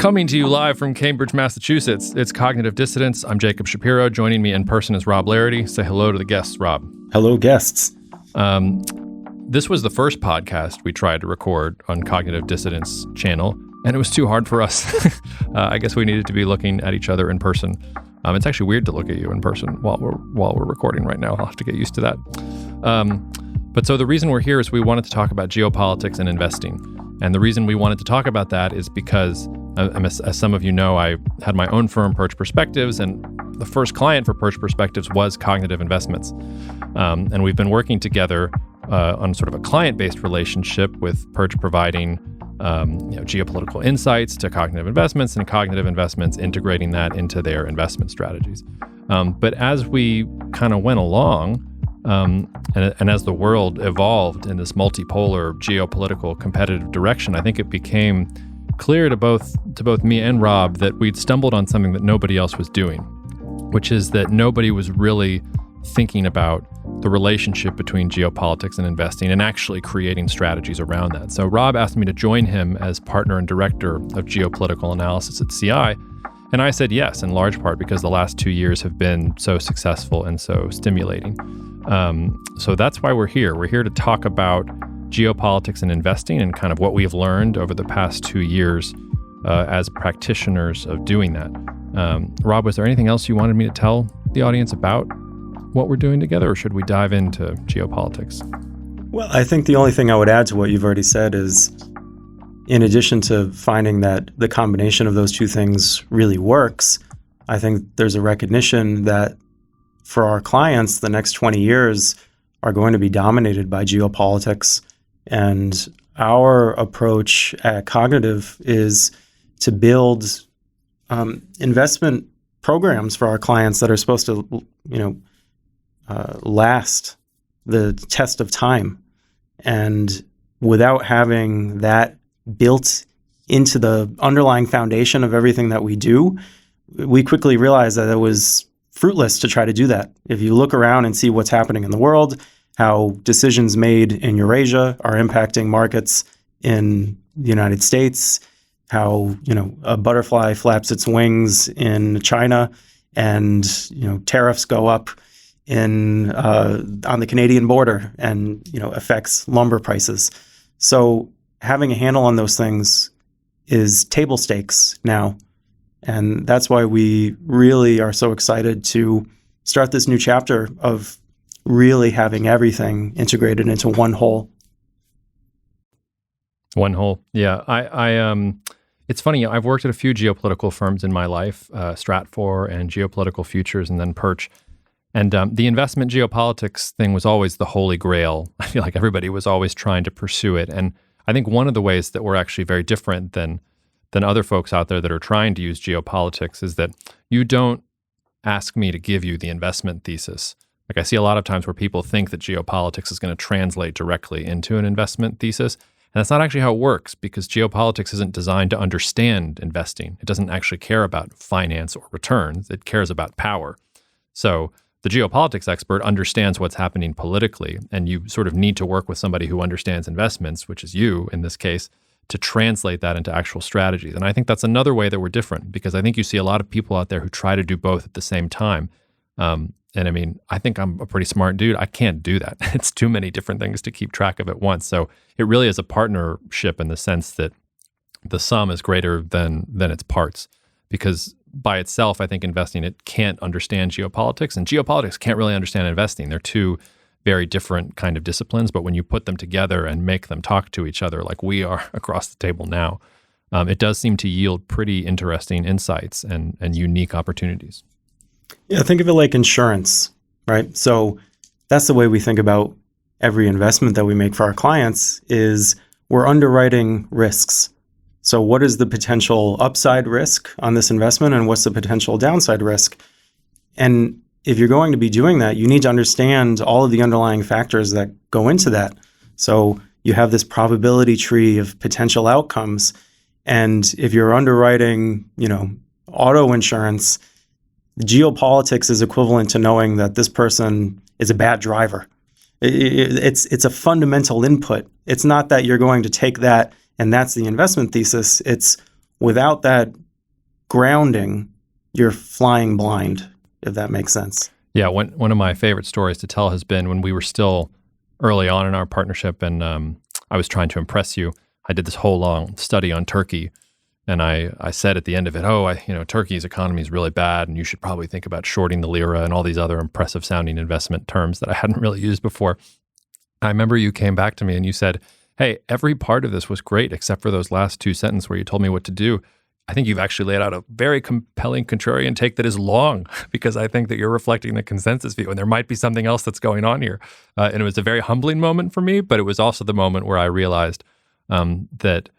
Coming to you live from Cambridge, Massachusetts, it's Cognitive Dissidence. I'm Jacob Shapiro. Joining me in person is Rob Larity. Say hello to the guests, Rob. Hello, guests. This was the first podcast we tried to record on Cognitive Dissidence channel, and it was too hard for us. I guess we needed to be looking at each other in person. It's actually weird to look at you in person while we're recording right now. I'll have to get used to that. But so the reason we're here is we wanted to talk about geopolitics and investing. And the reason we wanted to talk about that is because, as some of you know, I had my own firm, Perch Perspectives, and the first client for Perch Perspectives was Cognitive Investments. And we've been working together on sort of a client-based relationship, with Perch providing geopolitical insights to Cognitive Investments, and Cognitive Investments integrating that into their investment strategies. But as we kind of went along, and as the world evolved in this multipolar geopolitical competitive direction, I think it became clear to both me and Rob that we'd stumbled on something that nobody else was doing, which is that nobody was really thinking about the relationship between geopolitics and investing and actually creating strategies around that. So Rob asked me to join him as partner and director of geopolitical analysis at CI. And I said yes, in large part because the last 2 years have been so successful and so stimulating. So that's why we're here. We're here to talk about geopolitics and investing and kind of what we've learned over the past 2 years as practitioners of doing that. Rob, was there anything else you wanted me to tell the audience about what we're doing together, or should we dive into geopolitics? Well, I think the only thing I would add to what you've already said is, in addition to finding that the combination of those two things really works, I think there's a recognition that for our clients, the next 20 years are going to be dominated by geopolitics. And our approach at Cognitive is to build investment programs for our clients that are supposed to, last the test of time. And without having that built into the underlying foundation of everything that we do, we quickly realized that it was fruitless to try to do that. If you look around and see what's happening in the world, how decisions made in Eurasia are impacting markets in the United States, how, a butterfly flaps its wings in China and, tariffs go up on the Canadian border and, affects lumber prices. So having a handle on those things is table stakes now. And that's why we really are so excited to start this new chapter of really having everything integrated into one whole. One whole. Yeah. I it's funny. I've worked at a few geopolitical firms in my life, Stratfor and Geopolitical Futures, and then Perch. And the investment geopolitics thing was always the holy grail. I feel like everybody was always trying to pursue it. And I think one of the ways that we're actually very different than other folks out there that are trying to use geopolitics is that you don't ask me to give you the investment thesis. Like, I see a lot of times where people think that geopolitics is going to translate directly into an investment thesis. And that's not actually how it works, because geopolitics isn't designed to understand investing. It doesn't actually care about finance or returns. It cares about power. So the geopolitics expert understands what's happening politically, and you sort of need to work with somebody who understands investments, which is you in this case, to translate that into actual strategies. And I think that's another way that we're different, because I think you see a lot of people out there who try to do both at the same time. And I mean, I think I'm a pretty smart dude. I can't do that. It's too many different things to keep track of at once. So it really is a partnership in the sense that the sum is greater than its parts, because by itself, I think investing, it can't understand geopolitics, and geopolitics can't really understand investing. They're two very different kind of disciplines, but when you put them together and make them talk to each other like we are across the table now, it does seem to yield pretty interesting insights and unique opportunities. Yeah, think of it like insurance, right? So that's the way we think about every investment that we make for our clients is we're underwriting risks. So what is the potential upside risk on this investment, and what's the potential downside risk? And if you're going to be doing that, you need to understand all of the underlying factors that go into that. So you have this probability tree of potential outcomes. And if you're underwriting, auto insurance, geopolitics is equivalent to knowing that this person is a bad driver. It's a fundamental input. It's not that you're going to take that and that's the investment thesis. It's without that grounding, you're flying blind, if that makes sense. Yeah, one of my favorite stories to tell has been when we were still early on in our partnership and I was trying to impress you. I did this whole long study on Turkey. And I said at the end of it, Turkey's economy is really bad and you should probably think about shorting the lira and all these other impressive sounding investment terms that I hadn't really used before. I remember you came back to me and you said, hey, every part of this was great except for those last two sentences where you told me what to do. I think you've actually laid out a very compelling contrarian take that is long because I think that you're reflecting the consensus view and there might be something else that's going on here. And it was a very humbling moment for me, but it was also the moment where I realized that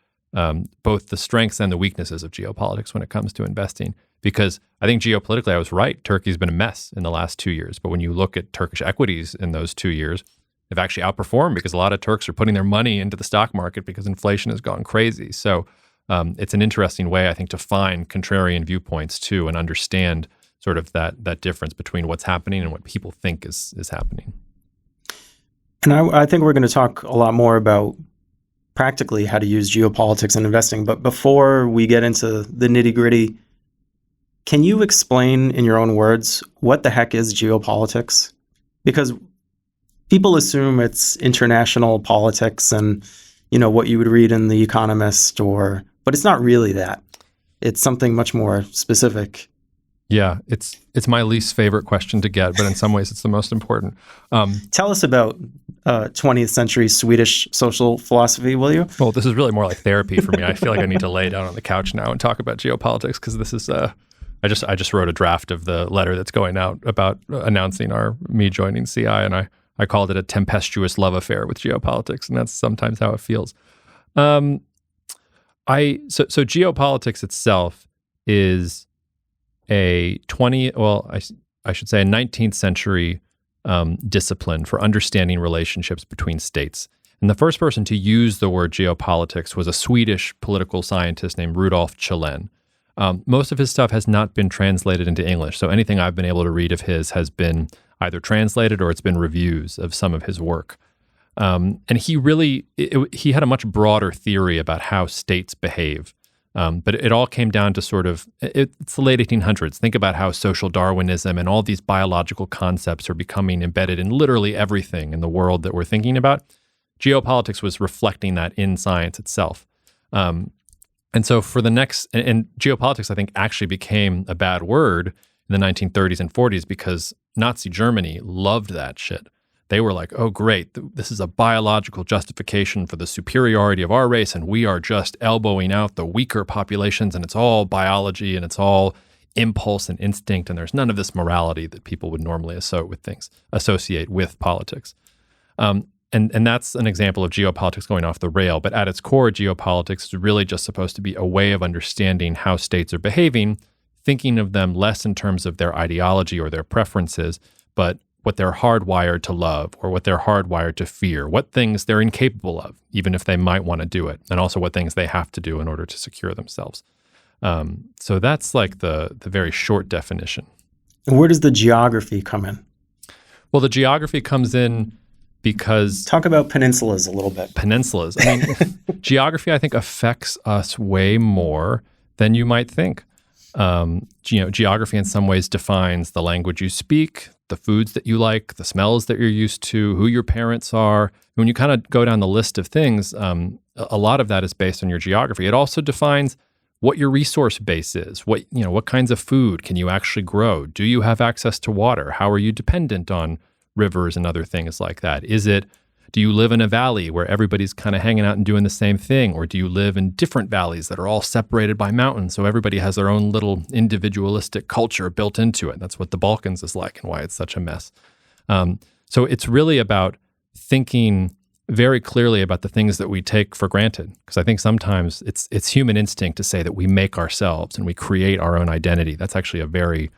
both the strengths and the weaknesses of geopolitics when it comes to investing. Because I think geopolitically, I was right. Turkey's been a mess in the last 2 years. But when you look at Turkish equities in those 2 years, they've actually outperformed because a lot of Turks are putting their money into the stock market because inflation has gone crazy. So it's an interesting way, I think, to find contrarian viewpoints too and understand sort of that difference between what's happening and what people think is happening. And I think we're going to talk a lot more about practically how to use geopolitics and investing. But before we get into the nitty-gritty, can you explain in your own words what the heck is geopolitics? Because people assume it's international politics and, what you would read in The Economist but it's not really that. It's something much more specific. Yeah, it's my least favorite question to get, but in some ways it's the most important. Tell us about 20th century Swedish social philosophy, will you? Well, this is really more like therapy for me. I feel like I need to lay down on the couch now and talk about geopolitics because this is I just wrote a draft of the letter that's going out about announcing me joining CI, and I called it a tempestuous love affair with geopolitics, and that's sometimes how it feels. So geopolitics itself is I should say a 19th century discipline for understanding relationships between states. And the first person to use the word geopolitics was a Swedish political scientist named Rudolf Kjellén. Most of his stuff has not been translated into English, so anything I've been able to read of his has been either translated or it's been reviews of some of his work. And he had a much broader theory about how states behave. But it all came down to it's the late 1800s. Think about how social Darwinism and all these biological concepts are becoming embedded in literally everything in the world that we're thinking about. Geopolitics was reflecting that in science itself. And so and geopolitics, I think, actually became a bad word in the 1930s and 40s because Nazi Germany loved that shit. They were like, oh, great, this is a biological justification for the superiority of our race, and we are just elbowing out the weaker populations, and it's all biology, and it's all impulse and instinct, and there's none of this morality that people would normally associate with politics. And that's an example of geopolitics going off the rail, but at its core, geopolitics is really just supposed to be a way of understanding how states are behaving, thinking of them less in terms of their ideology or their preferences, but what they're hardwired to love or what they're hardwired to fear, what things they're incapable of, even if they might want to do it, and also what things they have to do in order to secure themselves. So that's like the very short definition. And where does the geography come in? Well, the geography comes in because... Talk about peninsulas a little bit. Peninsulas. I mean, geography, I think, affects us way more than you might think. Geography in some ways defines the language you speak, the foods that you like, the smells that you're used to, who your parents are. When you kind of go down the list of things, a lot of that is based on your geography. It also defines what your resource base is, what kinds of food can you actually grow? Do you have access to water? How are you dependent on rivers and other things like that? Do you live in a valley where everybody's kind of hanging out and doing the same thing? Or do you live in different valleys that are all separated by mountains? So everybody has their own little individualistic culture built into it. That's what the Balkans is like and why it's such a mess. So it's really about thinking very clearly about the things that we take for granted. Because I think sometimes it's human instinct to say that we make ourselves and we create our own identity. That's actually a very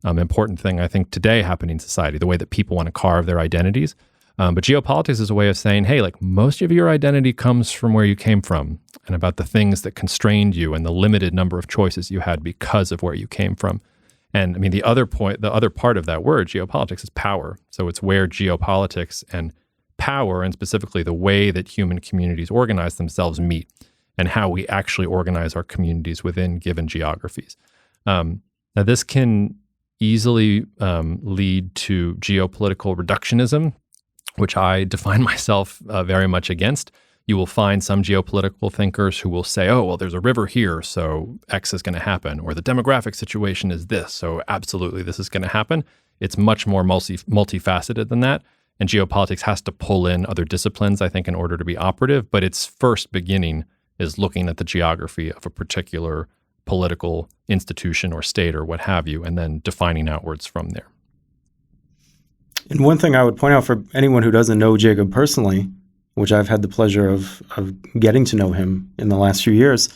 important thing, I think, today happening in society, the way that people want to carve their identities. But geopolitics is a way of saying, hey, like most of your identity comes from where you came from and about the things that constrained you and the limited number of choices you had because of where you came from. And I mean, the other part of that word, geopolitics, is power. So it's where geopolitics and power, and specifically the way that human communities organize themselves, meet. and how we actually organize our communities within given geographies. Now, this can easily lead to geopolitical reductionism, which I define myself very much against. You will find some geopolitical thinkers who will say, oh, well, there's a river here, so X is going to happen, or the demographic situation is this, so absolutely this is going to happen. It's much more multifaceted than that, and geopolitics has to pull in other disciplines, I think, in order to be operative, but its first beginning is looking at the geography of a particular political institution or state or what have you, and then defining outwards from there. And one thing I would point out for anyone who doesn't know Jacob personally, which I've had the pleasure of getting to know him in the last few years,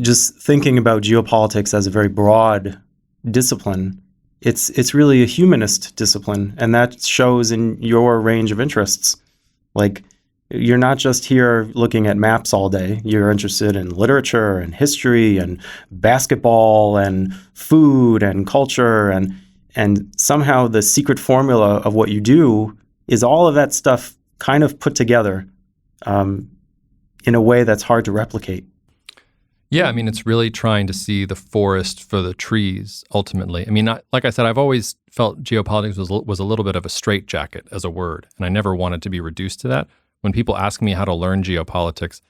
just thinking about geopolitics as a very broad discipline, it's really a humanist discipline, and that shows in your range of interests. Like, you're not just here looking at maps all day. You're interested in literature and history and basketball and food and culture, and somehow the secret formula of what you do is all of that stuff kind of put together in a way that's hard to replicate. Yeah, I mean, it's really trying to see the forest for the trees, ultimately. I mean, like I said, I've always felt geopolitics was a little bit of a straitjacket as a word, and I never wanted to be reduced to that. When people ask me how to learn geopolitics,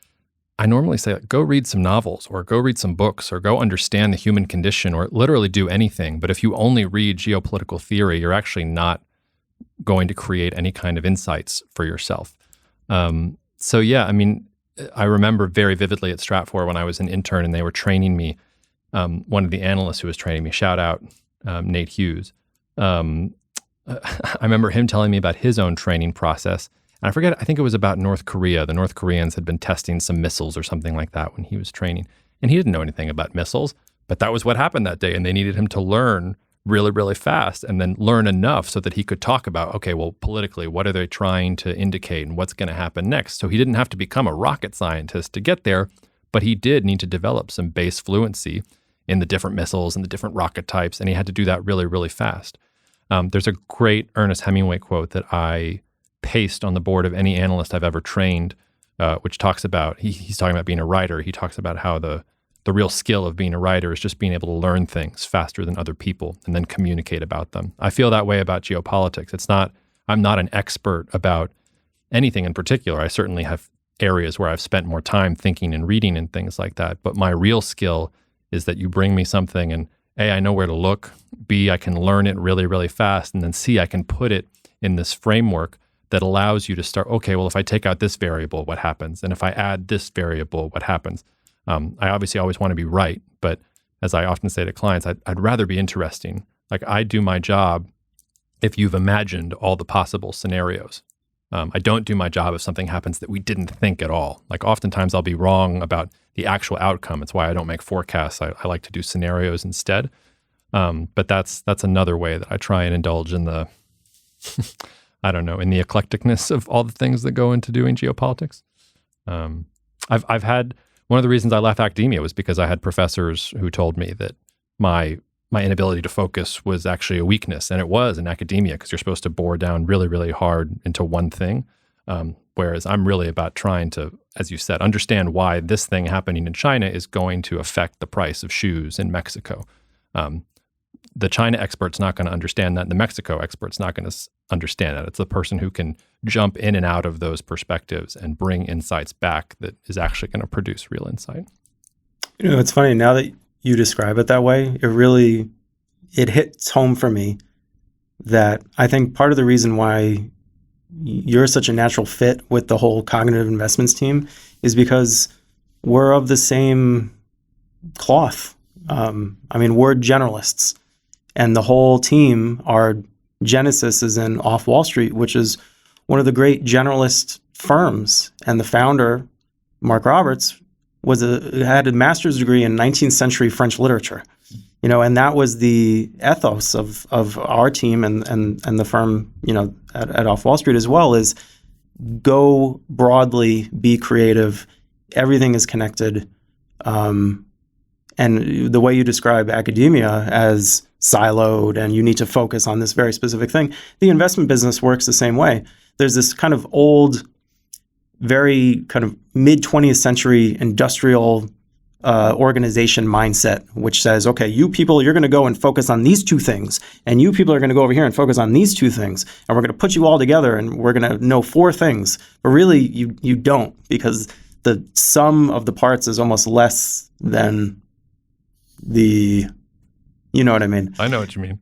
I normally say, go read some novels, or go read some books, or go understand the human condition, or literally do anything. But if you only read geopolitical theory, you're actually not going to create any kind of insights for yourself. So yeah, I mean, I remember very vividly at Stratfor when I was an intern and they were training me, one of the analysts who was training me, shout out Nate Hughes. I remember him telling me about his own training process. And I forget, I think it was about North Korea. The North Koreans had been testing some missiles or something like that when he was training. And he didn't know anything about missiles, but that was what happened that day. And they needed him to learn really, really fast and then learn enough so that he could talk about, okay, well, politically, what are they trying to indicate and what's going to happen next? So he didn't have to become a rocket scientist to get there, but he did need to develop some base fluency in the different missiles and the different rocket types, and he had to do that really, really fast. There's a great Ernest Hemingway quote that I paste on the board of any analyst I've ever trained, which talks about, he's talking about being a writer. He talks about how the real skill of being a writer is just being able to learn things faster than other people and then communicate about them. I feel that way about geopolitics. I'm not an expert about anything in particular. I certainly have areas where I've spent more time thinking and reading and things like that. But my real skill is that you bring me something and A, I know where to look. B, I can learn it really, really fast. And then C, I can put it in this framework that allows you to start, okay, well, if I take out this variable, what happens? And if I add this variable, what happens? I obviously always want to be right, but as I often say to clients, I'd rather be interesting. Like, I do my job if you've imagined all the possible scenarios. I don't do my job if something happens that we didn't think at all. Like, oftentimes I'll be wrong about the actual outcome. It's why I don't make forecasts. I like to do scenarios instead. But that's another way that I try and indulge in the, I don't know, in the eclecticness of all the things that go into doing geopolitics. I've had, one of the reasons I left academia was because I had professors who told me that my inability to focus was actually a weakness, and it was in academia because you're supposed to bore down really, really hard into one thing, whereas I'm really about trying to, as you said, understand why this thing happening in China is going to affect the price of shoes in Mexico. The China expert's not going to understand that, and the Mexico expert's not going to understand that. It's the person who can jump in and out of those perspectives and bring insights back that is actually going to produce real insight. You know, it's funny, now that you describe it that way, it hits home for me that I think part of the reason why you're such a natural fit with the whole cognitive investments team is because we're of the same cloth. I mean, we're generalists. And the whole team, our genesis is in Off Wall Street, which is one of the great generalist firms. And the founder, Mark Roberts, had a master's degree in 19th century French literature. You know, and that was the ethos of our team and the firm, you know, at Off Wall Street as well, is go broadly, be creative. Everything is connected. And the way you describe academia as siloed and you need to focus on this very specific thing, the investment business works the same way. There's this kind of old very kind of mid 20th century industrial organization mindset, which says, okay, you people, you're going to go and focus on these two things, and you people are going to go over here and focus on these two things, and we're going to put you all together, and we're going to know four things. But really, you don't, because the sum of the parts is almost less than the, you know what I mean? I know what you mean.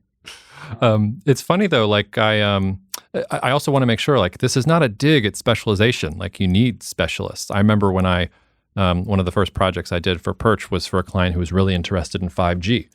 It's funny though, like I also want to make sure, like, this is not a dig at specialization. Like, you need specialists. I remember when one of the first projects I did for Perch was for a client who was really interested in 5G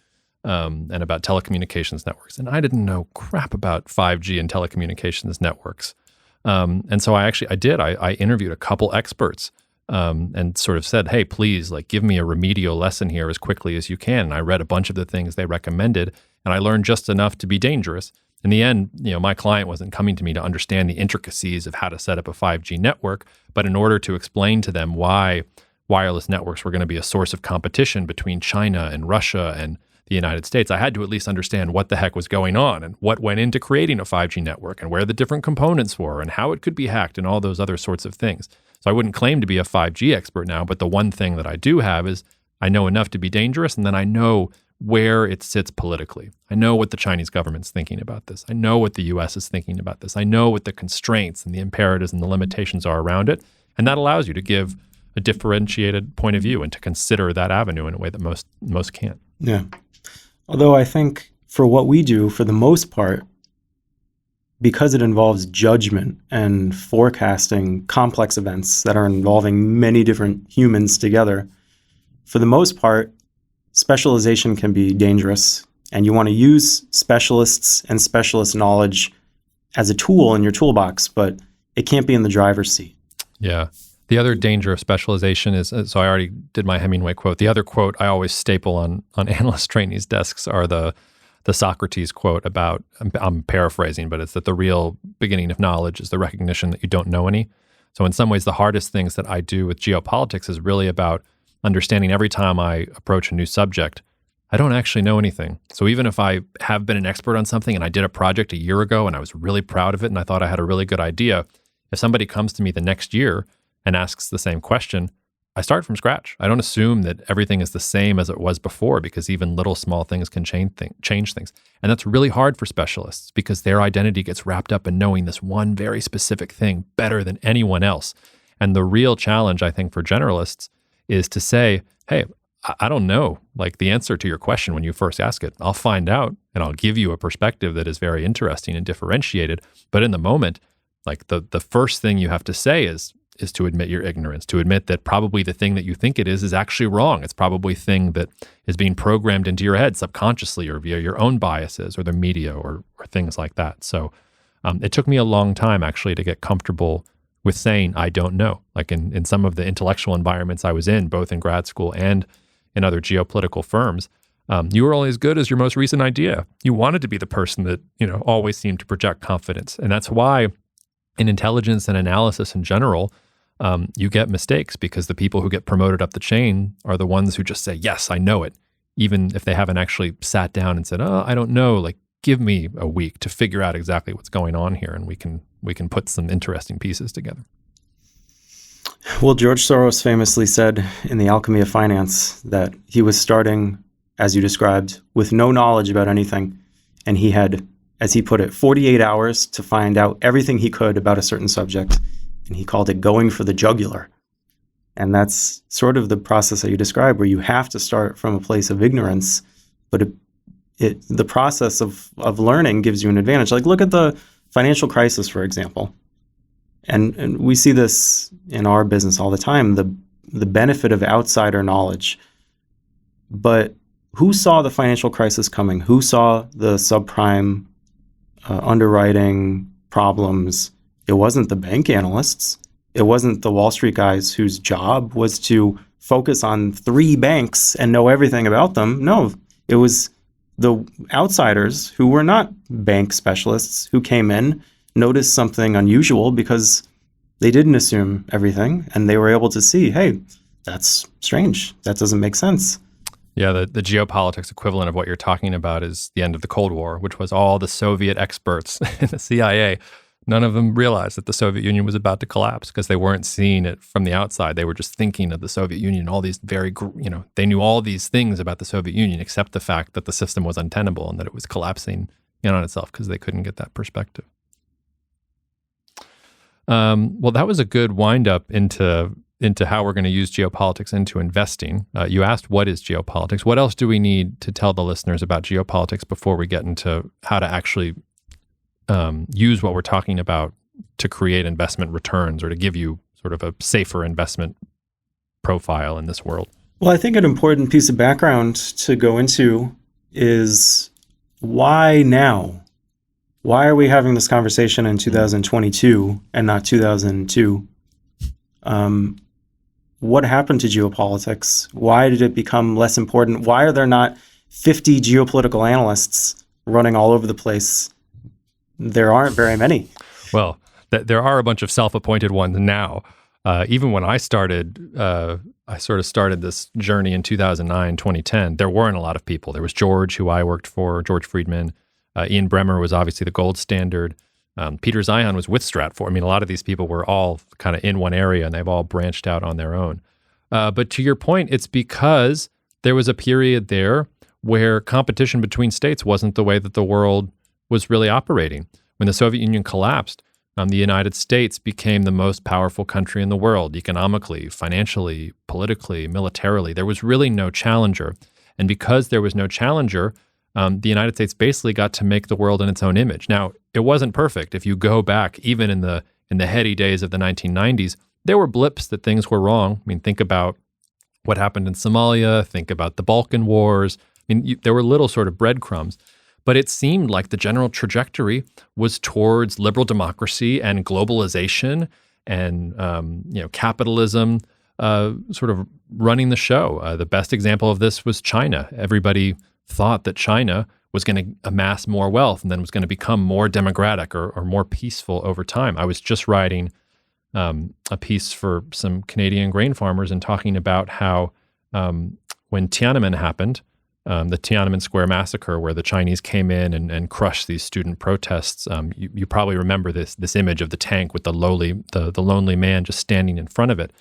and about telecommunications networks. And I didn't know crap about 5G and telecommunications networks. And so I interviewed a couple experts and sort of said, hey, please, like, give me a remedial lesson here as quickly as you can. And I read a bunch of the things they recommended, and I learned just enough to be dangerous. In the end, my client wasn't coming to me to understand the intricacies of how to set up a 5G network, but in order to explain to them why wireless networks were going to be a source of competition between China and Russia and the United States, I had to at least understand what the heck was going on and what went into creating a 5G network and where the different components were and how it could be hacked and all those other sorts of things. So I wouldn't claim to be a 5G expert now, but the one thing that I do have is I know enough to be dangerous, and then I know where it sits politically. I know what the Chinese government's thinking about this. I know what the US is thinking about this. I know what the constraints and the imperatives and the limitations are around it. And that allows you to give a differentiated point of view and to consider that avenue in a way that most can't. Yeah. Although I think for what we do, for the most part, because it involves judgment and forecasting complex events that are involving many different humans together, for the most part, specialization can be dangerous, and you want to use specialists and specialist knowledge as a tool in your toolbox, but it can't be in the driver's seat. Yeah. The other danger of specialization is, so I already did my Hemingway quote. The other quote I always staple on analyst trainees' desks are the Socrates quote about, I'm paraphrasing, but it's that the real beginning of knowledge is the recognition that you don't know any. So in some ways, the hardest things that I do with geopolitics is really about understanding every time I approach a new subject, I don't actually know anything. So even if I have been an expert on something and I did a project a year ago and I was really proud of it and I thought I had a really good idea, if somebody comes to me the next year and asks the same question, I start from scratch. I don't assume that everything is the same as it was before, because even little small things can change things. And that's really hard for specialists because their identity gets wrapped up in knowing this one very specific thing better than anyone else. And the real challenge, I think, for generalists is to say, hey, I don't know, like, the answer to your question when you first ask it. I'll find out and I'll give you a perspective that is very interesting and differentiated. But in the moment, like, the first thing you have to say is to admit your ignorance, to admit that probably the thing that you think it is actually wrong. It's probably a thing that is being programmed into your head subconsciously or via your own biases or the media or things like that. So it took me a long time actually to get comfortable with saying, I don't know. Like in some of the intellectual environments I was in, both in grad school and in other geopolitical firms, you were only as good as your most recent idea. You wanted to be the person that, always seemed to project confidence. And that's why in intelligence and analysis in general, you get mistakes, because the people who get promoted up the chain are the ones who just say, yes, I know it, even if they haven't actually sat down and said, oh, I don't know, like, give me a week to figure out exactly what's going on here, and we can put some interesting pieces together. Well, George Soros famously said in The Alchemy of Finance that he was starting, as you described, with no knowledge about anything, and he had, as he put it, 48 hours to find out everything he could about a certain subject. And he called it going for the jugular. And that's sort of the process that you described, where you have to start from a place of ignorance, but the process of learning gives you an advantage. Like, look at the financial crisis, for example. And we see this in our business all the time, the benefit of outsider knowledge. But who saw the financial crisis coming? Who saw the subprime underwriting problems? It wasn't the bank analysts. It wasn't the Wall Street guys whose job was to focus on 3 banks and know everything about them. No, it was the outsiders who were not bank specialists who came in, noticed something unusual because they didn't assume everything, and they were able to see, hey, that's strange. That doesn't make sense. Yeah, the geopolitics equivalent of what you're talking about is the end of the Cold War, which was all the Soviet experts in the CIA None of them realized that the Soviet Union was about to collapse because they weren't seeing it from the outside. They were just thinking of the Soviet Union, all these they knew all these things about the Soviet Union, except the fact that the system was untenable and that it was collapsing in on itself because they couldn't get that perspective. Well, that was a good wind up into how we're going to use geopolitics into investing. You asked, what is geopolitics? What else do we need to tell the listeners about geopolitics before we get into how to actually use what we're talking about to create investment returns or to give you sort of a safer investment profile in this world? Well, I think an important piece of background to go into is why now? Why are we having this conversation in 2022 and not 2002? What happened to geopolitics? Why did it become less important? Why are there not 50 geopolitical analysts running all over the place? There aren't very many. Well, there are a bunch of self-appointed ones now. Even when I started, I sort of started this journey in 2009, 2010. There weren't a lot of people. There was George, who I worked for, George Friedman. Ian Bremmer was obviously the gold standard. Peter Zion was with Stratfor. I mean, a lot of these people were all kind of in one area, and they've all branched out on their own. But to your point, it's because there was a period there where competition between states wasn't the way that the world was really operating. When the Soviet Union collapsed, the United States became the most powerful country in the world, economically, financially, politically, militarily. There was really no challenger. And because there was no challenger, the United States basically got to make the world in its own image. Now, it wasn't perfect. If you go back, even in the heady days of the 1990s, there were blips that things were wrong. I mean, think about what happened in Somalia. Think about the Balkan Wars. I mean, there were little sort of breadcrumbs. But it seemed like the general trajectory was towards liberal democracy and globalization and capitalism sort of running the show. The best example of this was China. Everybody thought that China was going to amass more wealth and then was going to become more democratic or more peaceful over time. I was just writing a piece for some Canadian grain farmers and talking about how when Tiananmen happened, the Tiananmen Square massacre, where the Chinese came in and crushed these student protests. You probably remember this image of the tank with the lonely man just standing in front of it.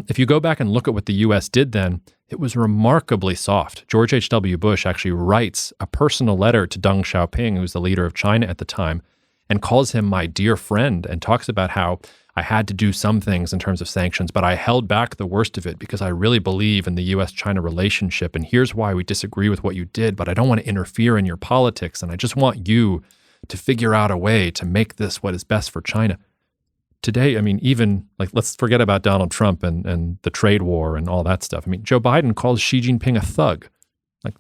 If you go back and look at what the U.S. did then, it was remarkably soft. George H.W. Bush actually writes a personal letter to Deng Xiaoping, who was the leader of China at the time, and calls him my dear friend and talks about how I had to do some things in terms of sanctions, but I held back the worst of it because I really believe in the U.S.-China relationship, and here's why we disagree with what you did, but I don't want to interfere in your politics, and I just want you to figure out a way to make this what is best for China. Today, I mean, even, let's forget about Donald Trump and the trade war and all that stuff. I mean, Joe Biden calls Xi Jinping a thug,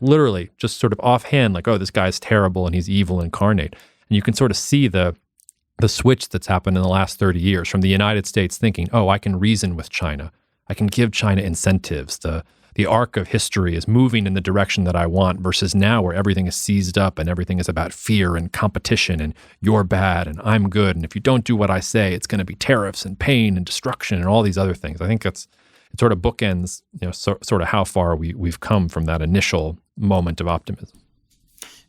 literally, just sort of offhand, oh, this guy's terrible and he's evil incarnate. And you can sort of see the switch that's happened in the last 30 years from the United States thinking, oh, I can reason with China. I can give China incentives. The arc of history is moving in the direction that I want versus now where everything is seized up and everything is about fear and competition and you're bad and I'm good. And if you don't do what I say, it's going to be tariffs and pain and destruction and all these other things. I think it sort of bookends, sort of how far we've come from that initial moment of optimism.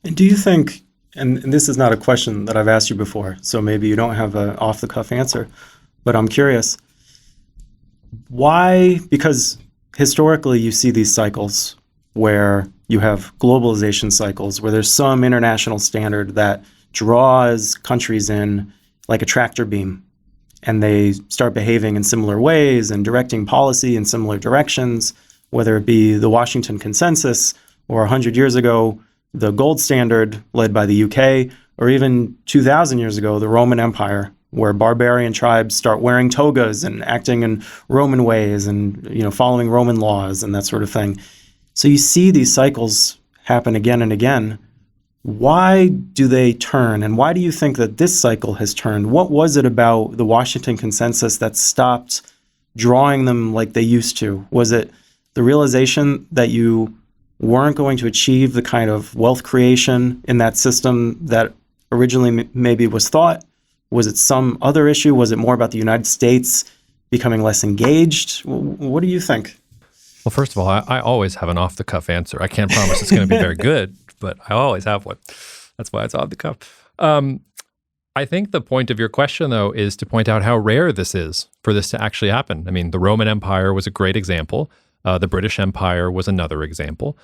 And do you think, and this is not a question that I've asked you before, so maybe you don't have an off-the-cuff answer, but I'm curious, why? Because historically you see these cycles where you have globalization cycles, where there's some international standard that draws countries in like a tractor beam, and they start behaving in similar ways and directing policy in similar directions, whether it be the Washington Consensus or 100 years ago, the gold standard led by the UK, or even 2,000 years ago, the Roman Empire, where barbarian tribes start wearing togas and acting in Roman ways and following Roman laws and that sort of thing. So you see these cycles happen again and again. Why do they turn? And why do you think that this cycle has turned? What was it about the Washington Consensus that stopped drawing them like they used to? Was it the realization that you weren't going to achieve the kind of wealth creation in that system that originally maybe was thought? Was it some other issue? Was it more about the United States becoming less engaged? What do you think? Well, first of all, I always have an off-the-cuff answer. I can't promise it's going to be very good, but I always have one. That's why it's off the cuff. I I think the point of your question, though, is to point out how rare this is for this to actually happen. I mean, the Roman Empire was a great example. The British Empire was another example.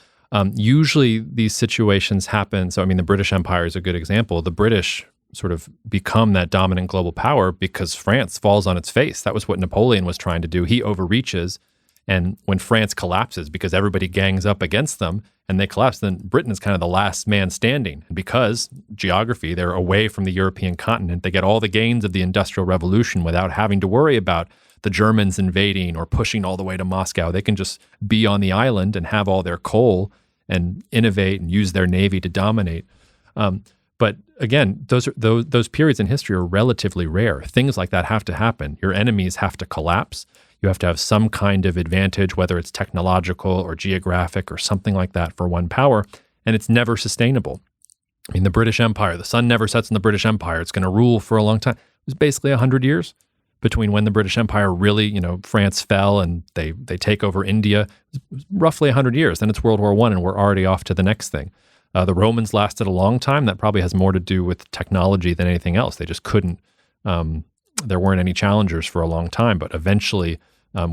Usually these situations happen. So, I mean, the British Empire is a good example. The British sort of become that dominant global power because France falls on its face. That was what Napoleon was trying to do. He overreaches. And when France collapses because everybody gangs up against them and they collapse, then Britain is kind of the last man standing. And because geography, they're away from the European continent, they get all the gains of the Industrial Revolution without having to worry about the Germans invading or pushing all the way to Moscow. They can just be on the island and have all their coal and innovate and use their navy to dominate. But again, those periods in history are relatively rare. Things like that have to happen. Your enemies have to collapse. You have to have some kind of advantage, whether it's technological or geographic or something like that for one power, and it's never sustainable. I mean, the British Empire, the sun never sets in the British Empire. It's going to rule for a long time. It was basically 100 years between when the British Empire really, France fell and they take over India. It was roughly 100 years. Then it's World War I, and we're already off to the next thing. The Romans lasted a long time. That probably has more to do with technology than anything else. They just couldn't. There weren't any challengers for a long time, but eventually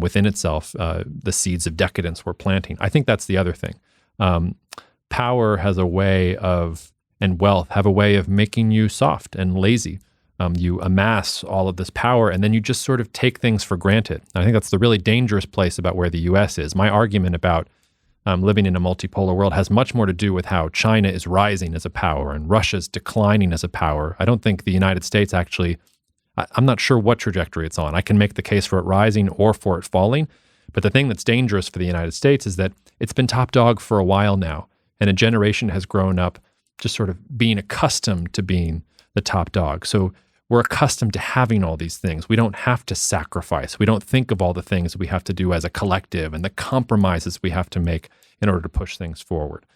within itself, the seeds of decadence were planting. I think that's the other thing. Power has a way of, and wealth have a way of making you soft and lazy. You amass all of this power and then you just sort of take things for granted. I think that's the really dangerous place about where the US is. My argument about living in a multipolar world has much more to do with how China is rising as a power and Russia's declining as a power. I don't think the United States actually, I'm not sure what trajectory it's on. I can make the case for it rising or for it falling. But the thing that's dangerous for the United States is that it's been top dog for a while now. And a generation has grown up just sort of being accustomed to being the top dog. So we're accustomed to having all these things. We don't have to sacrifice. We don't think of all the things we have to do as a collective and the compromises we have to make in order to push things forward.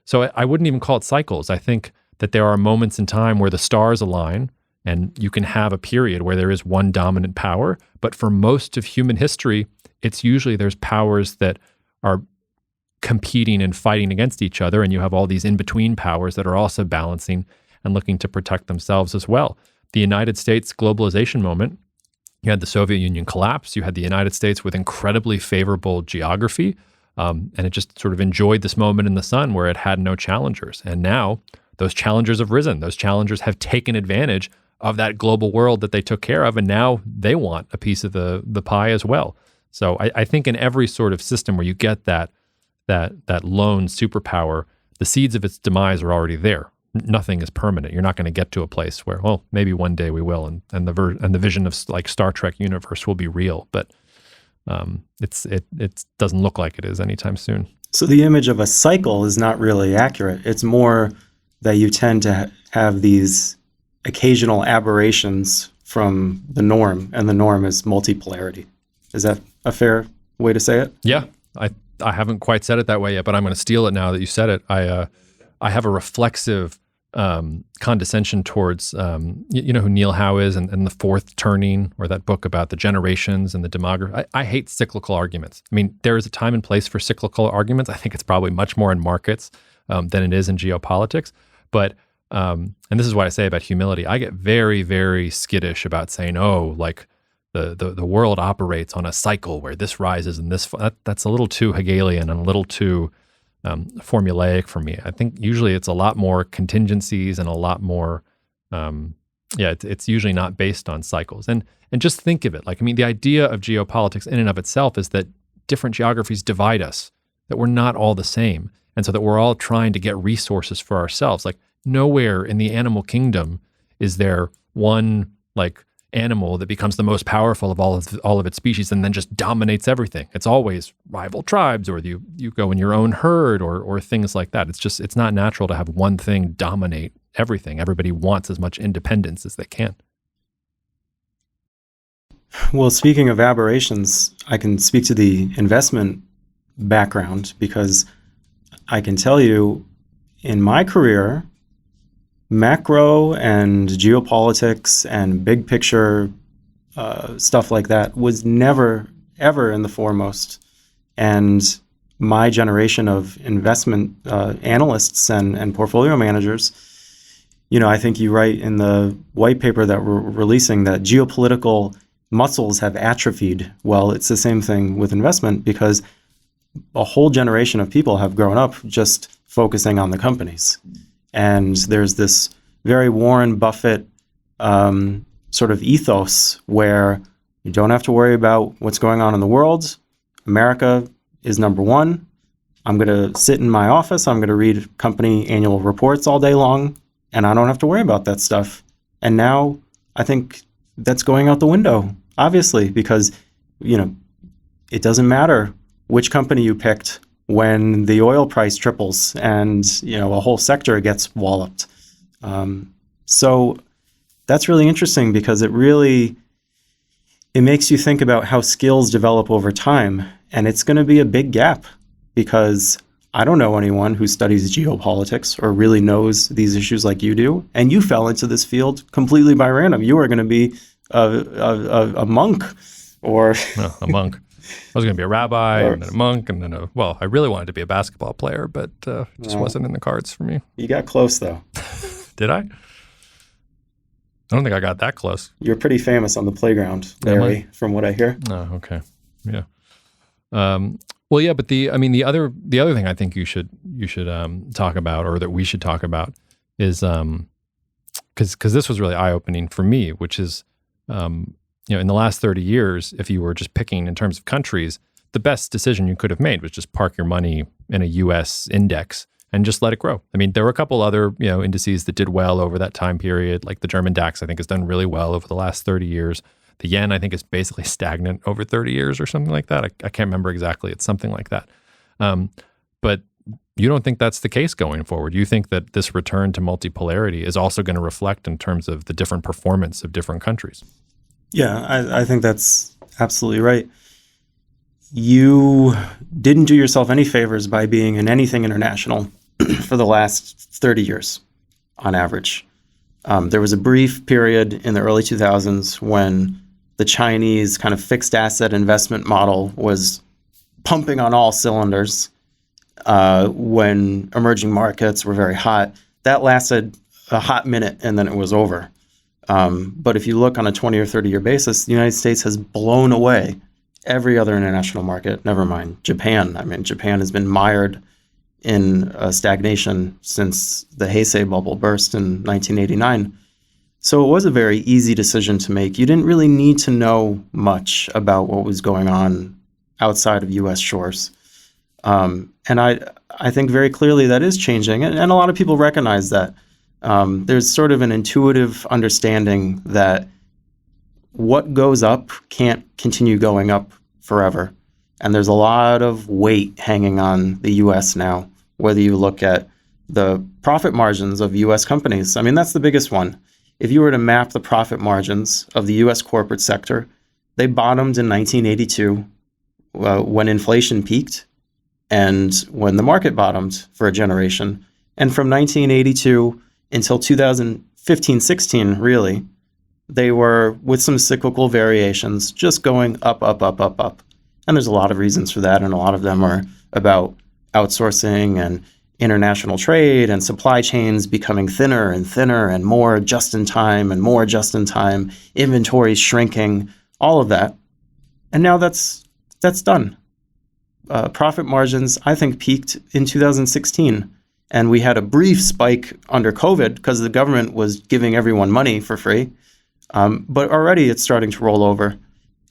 So I wouldn't even call it cycles. I think that there are moments in time where the stars align and you can have a period where there is one dominant power. But for most of human history, it's usually there's powers that are competing and fighting against each other. And you have all these in-between powers that are also balancing and looking to protect themselves as well. The United States globalization moment, you had the Soviet Union collapse, you had the United States with incredibly favorable geography, and it just sort of enjoyed this moment in the sun where it had no challengers. And now those challengers have risen. Those challengers have taken advantage of that global world that they took care of, and now they want a piece of the pie as well. So I think in every sort of system where you get that lone superpower, the seeds of its demise are already there. Nothing is permanent. You're not going to get to a place where, well, maybe one day we will, and the vision of like Star Trek universe will be real, but it doesn't look like it is anytime soon. So the image of a cycle is not really accurate. It's more that you tend to have these occasional aberrations from the norm, and the norm is multipolarity. Is that a fair way to say it? Yeah, I haven't quite said it that way yet, but I'm going to steal it now that you said it. I have a reflexive condescension towards, you know who Neil Howe is and the fourth turning, or that book about the generations and the demography. I hate cyclical arguments. I mean, there is a time and place for cyclical arguments. I think it's probably much more in markets than it is in geopolitics. But, and this is what I say about humility, I get very, very skittish about saying, oh, like the world operates on a cycle where this rises and this, that's a little too Hegelian and a little too formulaic for me. I think usually it's a lot more contingencies and a lot more, it's usually not based on cycles. And just think of it, like, I mean, the idea of geopolitics in and of itself is that different geographies divide us, that we're not all the same. And so that we're all trying to get resources for ourselves. Like nowhere in the animal kingdom is there one like animal that becomes the most powerful of all of its species and then just dominates everything. It's always rival tribes, or you go in your own herd, or things like that. It's not natural to have one thing dominate everything. Everybody wants as much independence as they can. Well, speaking of aberrations, I can speak to the investment background, because I can tell you in my career, macro and geopolitics and big picture stuff like that was never, ever in the foremost. And my generation of investment analysts and portfolio managers, I think you write in the white paper that we're releasing that geopolitical muscles have atrophied. Well, it's the same thing with investment, because a whole generation of people have grown up just focusing on the companies. And there's this very Warren Buffett sort of ethos where you don't have to worry about what's going on in the world. America is number one. I'm going to sit in my office. I'm going to read company annual reports all day long, and I don't have to worry about that stuff. And now I think that's going out the window, obviously, because, it doesn't matter which company you picked when the oil price triples and, a whole sector gets walloped. So that's really interesting, because it makes you think about how skills develop over time. And it's going to be a big gap, because I don't know anyone who studies geopolitics or really knows these issues like you do. And you fell into this field completely by random. You are going to be a monk or... No, a monk. I was going to be a rabbi and then a monk and then I really wanted to be a basketball player, but it just wasn't in the cards for me. You got close, though. Did I? I don't think I got that close. You're pretty famous on the playground, Larry, from what I hear. Oh, okay. Yeah. Well, yeah, but the other thing I think you should talk about, or that we should talk about, is because this was really eye-opening for me, which is in the last 30 years, if you were just picking in terms of countries, the best decision you could have made was just park your money in a U.S. index and just let it grow. I mean, there were a couple other indices that did well over that time period, like the German DAX, I think, has done really well over the last 30 years. The yen, I think, is basically stagnant over 30 years or something like that. I can't remember exactly. It's something like that. But you don't think that's the case going forward. You think that this return to multipolarity is also going to reflect in terms of the different performance of different countries. Yeah, I think that's absolutely right. You didn't do yourself any favors by being in anything international for the last 30 years on average. There was a brief period in the early 2000s when the Chinese kind of fixed asset investment model was pumping on all cylinders when emerging markets were very hot. That lasted a hot minute and then it was over. But if you look on a 20 or 30 year basis, the United States has blown away every other international market, never mind Japan. I mean, Japan has been mired in stagnation since the Heisei bubble burst in 1989. So it was a very easy decision to make. You didn't really need to know much about what was going on outside of U.S. shores. And I think very clearly that is changing. And a lot of people recognize that. There's sort of an intuitive understanding that what goes up can't continue going up forever. And there's a lot of weight hanging on the U.S. now, whether you look at the profit margins of U.S. companies. I mean, that's the biggest one. If you were to map the profit margins of the U.S. corporate sector, they bottomed in 1982 when inflation peaked and when the market bottomed for a generation. And from 1982 until 2015-16, really, they were, with some cyclical variations, just going up, up, up, up, up. And there's a lot of reasons for that, and a lot of them are about outsourcing and international trade and supply chains becoming thinner and thinner and more just-in-time and more just-in-time, inventories shrinking, all of that. And now that's done. Profit margins, I think, peaked in 2016. And we had a brief spike under COVID because the government was giving everyone money for free. But already it's starting to roll over.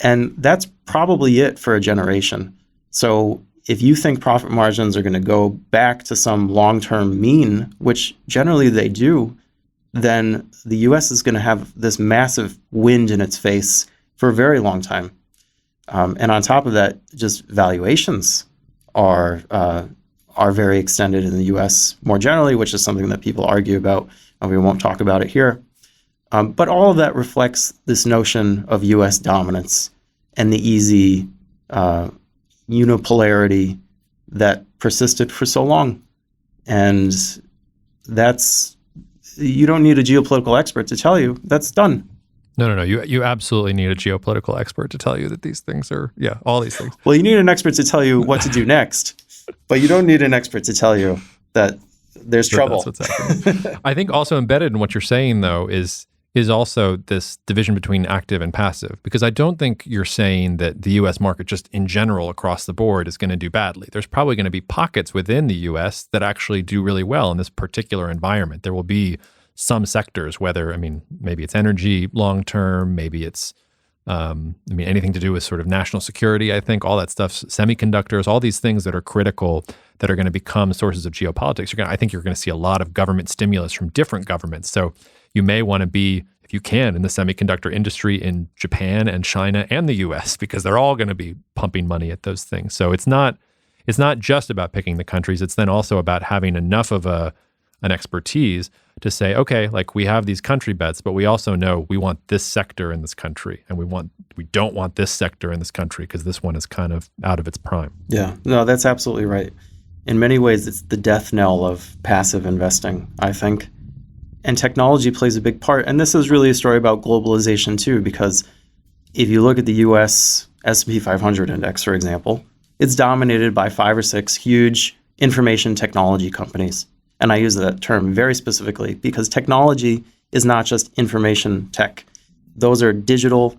And that's probably it for a generation. So if you think profit margins are going to go back to some long-term mean, which generally they do, then the U.S. is going to have this massive wind in its face for a very long time. And on top of that, just valuations are very extended in the U.S. more generally, which is something that people argue about, and we won't talk about it here. But all of that reflects this notion of U.S. dominance and the easy unipolarity that persisted for so long. And you don't need a geopolitical expert to tell you that's done. No. You absolutely need a geopolitical expert to tell you that these things are, all these things. Well, you need an expert to tell you what to do next, but you don't need an expert to tell you that there's trouble. That's what's happening. I think also embedded in what you're saying, though, is also this division between active and passive, because I don't think you're saying that the U.S. market just in general across the board is going to do badly. There's probably going to be pockets within the U.S. that actually do really well in this particular environment. There will be some sectors, whether, maybe it's energy long term, maybe it's, anything to do with sort of national security, I think, all that stuff, semiconductors, all these things that are critical that are going to become sources of geopolitics. I think you're going to see a lot of government stimulus from different governments. So you may want to be, if you can, in the semiconductor industry in Japan and China and the US, because they're all going to be pumping money at those things. So it's not just about picking the countries. It's then also about having enough of an expertise to say, okay, like we have these country bets, but we also know we want this sector in this country, and we don't want this sector in this country because this one is kind of out of its prime. Yeah, no, that's absolutely right. In many ways, it's the death knell of passive investing, I think. And technology plays a big part. And this is really a story about globalization too, because if you look at the US S&P 500 index, for example, it's dominated by 5 or 6 huge information technology companies. And I use that term very specifically because technology is not just information tech. Those are digital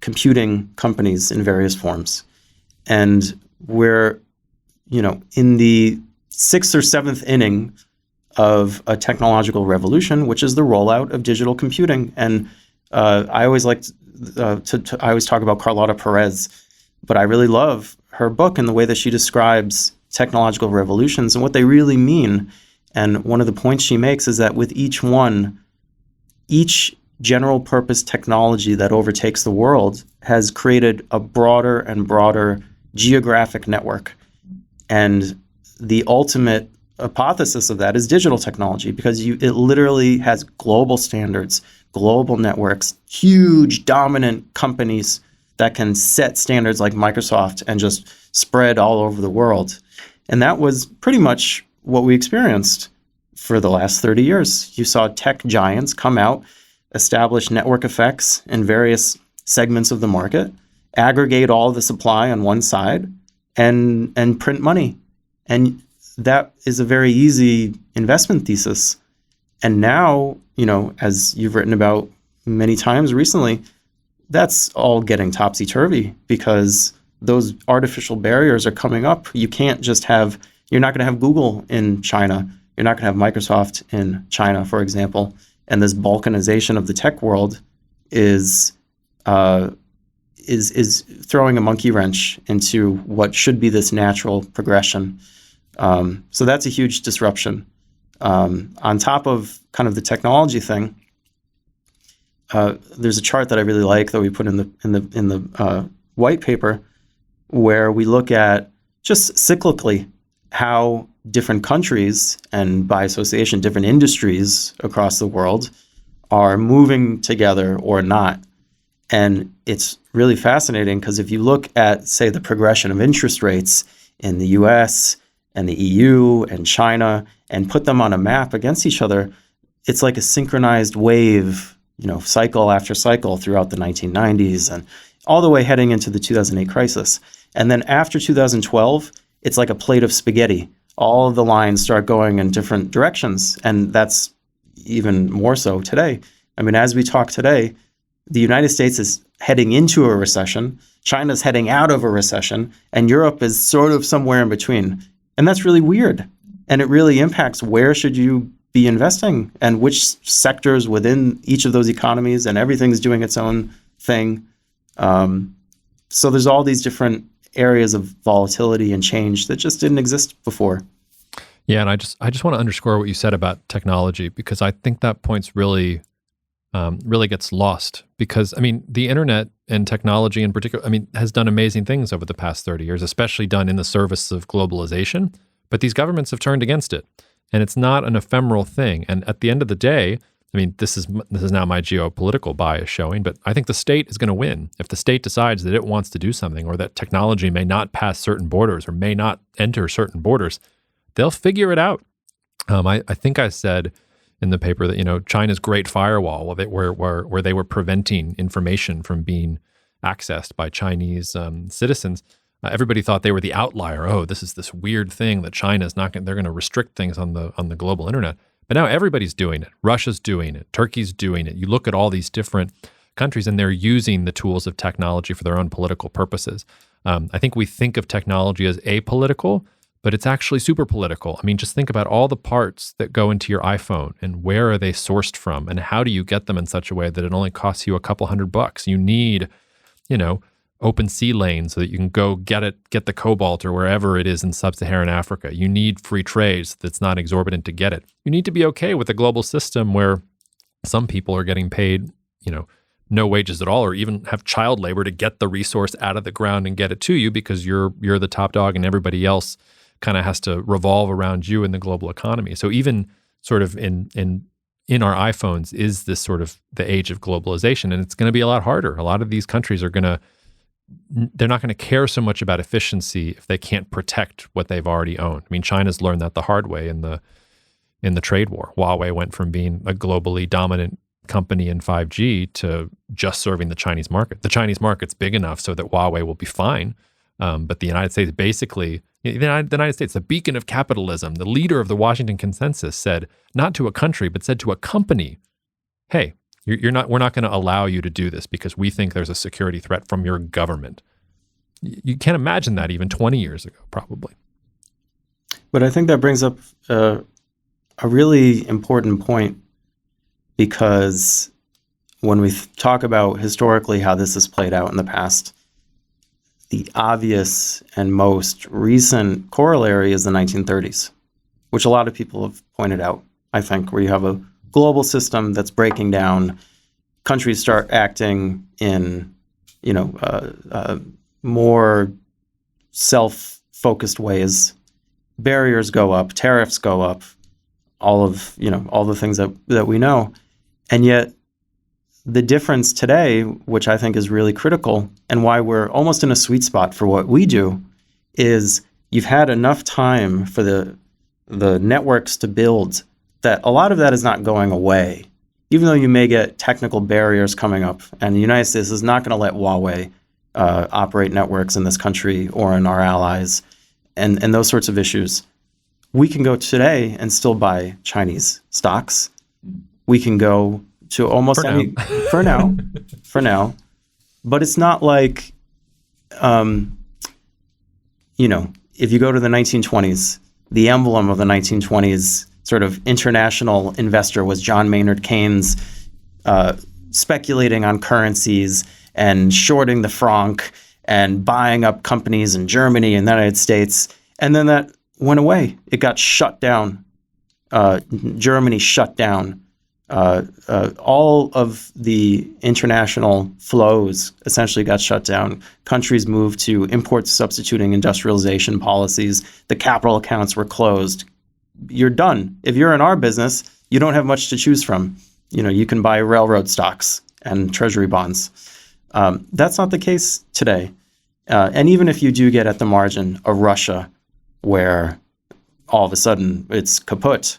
computing companies in various forms. And we're, in the 6th or 7th inning of a technological revolution, which is the rollout of digital computing. And I always like I always talk about Carlota Perez, but I really love her book and the way that she describes technological revolutions and what they really mean. And one of the points she makes is that with each general purpose technology that overtakes the world has created a broader and broader geographic network. And the ultimate hypothesis of that is digital technology, because it literally has global standards, global networks, huge dominant companies that can set standards like Microsoft and just spread all over the world. And that was pretty much what we experienced for the last 30 years. You saw tech giants come out, establish network effects in various segments of the market, aggregate all the supply on one side, and print money. And that is a very easy investment thesis. And now, as you've written about many times recently, that's all getting topsy-turvy because those artificial barriers are coming up. You're not going to have Google in China. You're not going to have Microsoft in China, for example. And this balkanization of the tech world is throwing a monkey wrench into what should be this natural progression. So that's a huge disruption. On top of kind of the technology thing, there's a chart that I really like that we put in the white paper, where we look at just cyclically how different countries and by association different industries across the world are moving together or not. And it's really fascinating because if you look at, say, the progression of interest rates in the US and the EU and China and put them on a map against each other, it's like a synchronized wave, cycle after cycle throughout the 1990s and all the way heading into the 2008 crisis. And then after 2012, it's like a plate of spaghetti. All of the lines start going in different directions. And that's even more so today. As we talk today, the United States is heading into a recession, China's heading out of a recession, and Europe is sort of somewhere in between. And that's really weird. And it really impacts where should you be investing and which sectors within each of those economies, and everything's doing its own thing. So there's all these different areas of volatility and change that just didn't exist before. Yeah, and I just want to underscore what you said about technology, because I think that point's really gets lost. Because the internet and technology in particular, has done amazing things over the past 30 years, especially done in the service of globalization. But these governments have turned against it, and it's not an ephemeral thing. And at the end of the day, this is now my geopolitical bias showing, but I think the state is going to win. If the state decides that it wants to do something, or that technology may not pass certain borders or may not enter certain borders, they'll figure it out. I think I said in the paper that China's Great Firewall, where they were preventing information from being accessed by Chinese citizens, Everybody thought they were the outlier. Oh, this is this weird thing that China's not going. They're going to restrict things on the global internet. But now everybody's doing it. Russia's doing it. Turkey's doing it. You look at all these different countries, and they're using the tools of technology for their own political purposes. I think we think of technology as apolitical, but it's actually super political. I mean, just think about all the parts that go into your iPhone and where are they sourced from, and how do you get them in such a way that it only costs you a couple $100? You need, open sea lanes so that you can go get the cobalt or wherever it is in sub-Saharan Africa. You need free trade so that's not exorbitant to get it. You need to be okay with a global system where some people are getting paid, no wages at all, or even have child labor to get the resource out of the ground and get it to you because you're the top dog and everybody else kind of has to revolve around you in the global economy. So even sort of in our iPhones is this sort of the age of globalization, and it's going to be a lot harder. A lot of these countries they're not going to care so much about efficiency if they can't protect what they've already owned. I mean, China's learned that the hard way in the trade war. Huawei went from being a globally dominant company in 5G to just serving the Chinese market. The Chinese market's big enough so that Huawei will be fine. But the United States the United States, the beacon of capitalism, the leader of the Washington Consensus, said not to a country, but said to a company, hey, we're not going to allow you to do this because we think there's a security threat from your government. You can't imagine that even 20 years ago, probably. But I think that brings up a really important point, because when we talk about historically how this has played out in the past, the obvious and most recent corollary is the 1930s, which a lot of people have pointed out, I think, where you have a global system that's breaking down. Countries start acting in, more self-focused ways. Barriers go up, tariffs go up, all the things that we know. And yet the difference today, which I think is really critical and why we're almost in a sweet spot for what we do, is you've had enough time for the networks to build that a lot of that is not going away, even though you may get technical barriers coming up. And the United States is not going to let Huawei operate networks in this country or in our allies and those sorts of issues. We can go today and still buy Chinese stocks. We can go to almost any for now. But it's not like, if you go to the 1920s, the emblem of the 1920s sort of international investor was John Maynard Keynes, speculating on currencies and shorting the franc and buying up companies in Germany and the United States. And then that went away. It got shut down. Germany shut down. All of the international flows essentially got shut down. Countries moved to import substituting industrialization policies. The capital accounts were closed. You're done. If you're in our business, you don't have much to choose from. You can buy railroad stocks and treasury bonds. That's not the case today. And even if you do get at the margin a Russia where all of a sudden it's kaput,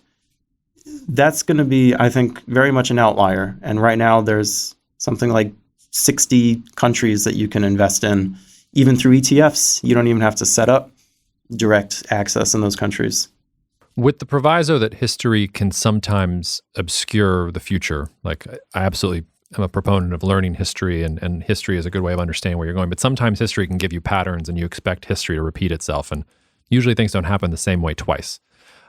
that's going to be, I think, very much an outlier. And right now there's something like 60 countries that you can invest in, even through ETFs. You don't even have to set up direct access in those countries. With the proviso that history can sometimes obscure the future, like I absolutely am a proponent of learning history, and history is a good way of understanding where you're going. But sometimes history can give you patterns and you expect history to repeat itself. And usually things don't happen the same way twice.